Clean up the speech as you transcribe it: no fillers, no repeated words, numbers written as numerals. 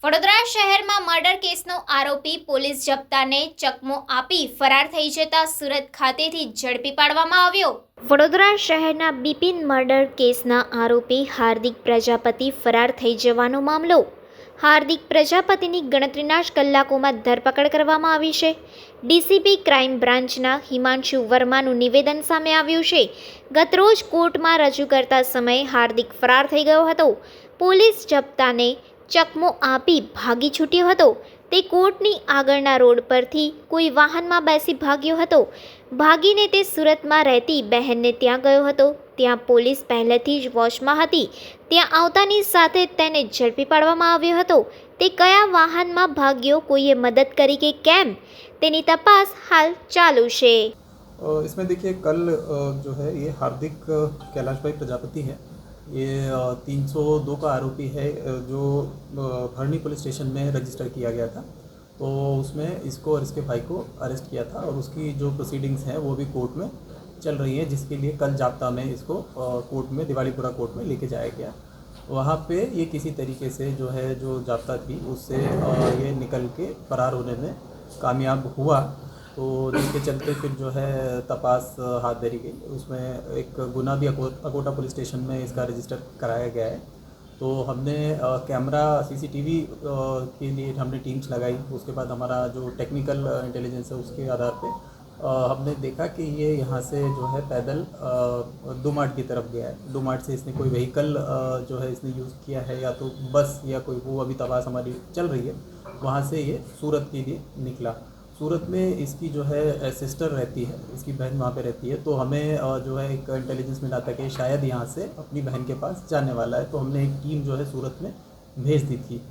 વડોદરા શહેરમાં મર્ડર કેસનો આરોપી પોલીસ જપ્તાને ચકમો આપી ફરાર થઈ જતા સુરત ખાતેથી ઝડપી પાડવામાં આવ્યો। વડોદરા શહેરના બિપિન મર્ડર કેસના આરોપી હાર્દિક પ્રજાપતિ ફરાર થઈ જવાનો મામલો। હાર્દિક પ્રજાપતિની ગણતરીના જ કલાકોમાં ધરપકડ કરવામાં આવી છે। ડીસીપી ક્રાઇમ બ્રાન્ચના હિમાંશુ વર્માનું નિવેદન સામે આવ્યું છે। ગતરોજ કોર્ટમાં રજૂ કરતા સમયે હાર્દિક ફરાર થઈ ગયો હતો। પોલીસ જપ્તાને ચકમો આપી ભાગી છૂટ્યો હતો। તે કોર્ટની આગળના રોડ પરથી કોઈ વાહનમાં બેસી ભાગ્યો હતો। ભાગીને તે સુરતમાં રહેતી બહેનને ત્યાં ગયો હતો। ત્યાં પોલીસ પહેલેથી જ વોચમાં હતી। ત્યાં આવતાની સાથે તેને ઝડપી પાડવામાં આવ્યો હતો। તે કયા વાહનમાં ભાગ્યો, કોઈએ મદદ કરી કે કેમ, તેની તપાસ હાલ ચાલુ છે। इसमें देखिए कल जो है ये हार्दिक कैलाश भाई प्रजापति है। ये 302 का आरोपी है जो भरनी पुलिस स्टेशन में रजिस्टर किया गया था। तो उसमें इसको और इसके भाई को अरेस्ट किया था और उसकी जो प्रोसीडिंग्स हैं वो भी कोर्ट में चल रही हैं, जिसके लिए कल जाप्ता में इसको कोर्ट में दिवालीपुरा कोर्ट में लेके जाया गया। वहाँ पे ये किसी तरीके से जो है जो जाप्ता थी उससे ये निकल के फरार होने में कामयाब हुआ। तो जिसके चलते फिर जो है तपास हाथ धरी गई। उसमें एक गुना भी अकोटा पुलिस स्टेशन में इसका रजिस्टर कराया गया है। तो हमने कैमरा सीसीटीवी के लिए हमने टीम्स लगाई। उसके बाद हमारा जो टेक्निकल इंटेलिजेंस है उसके आधार पे हमने देखा कि ये यहाँ से जो है पैदल डूमार्ट की तरफ गया है। डूमार्ट से इसने कोई व्हीकल जो है इसने यूज़ किया है, या तो बस या कोई, वो अभी तपास हमारी चल रही है। वहाँ से ये सूरत के लिए निकला। सूरत में इसकी जो है सिस्टर रहती है, इसकी बहन वहाँ पे रहती है। तो हमें जो है एक इंटेलिजेंस मिला था कि शायद यहाँ से अपनी बहन के पास जाने वाला है। तो हमने एक टीम जो है सूरत में भेज दी थी।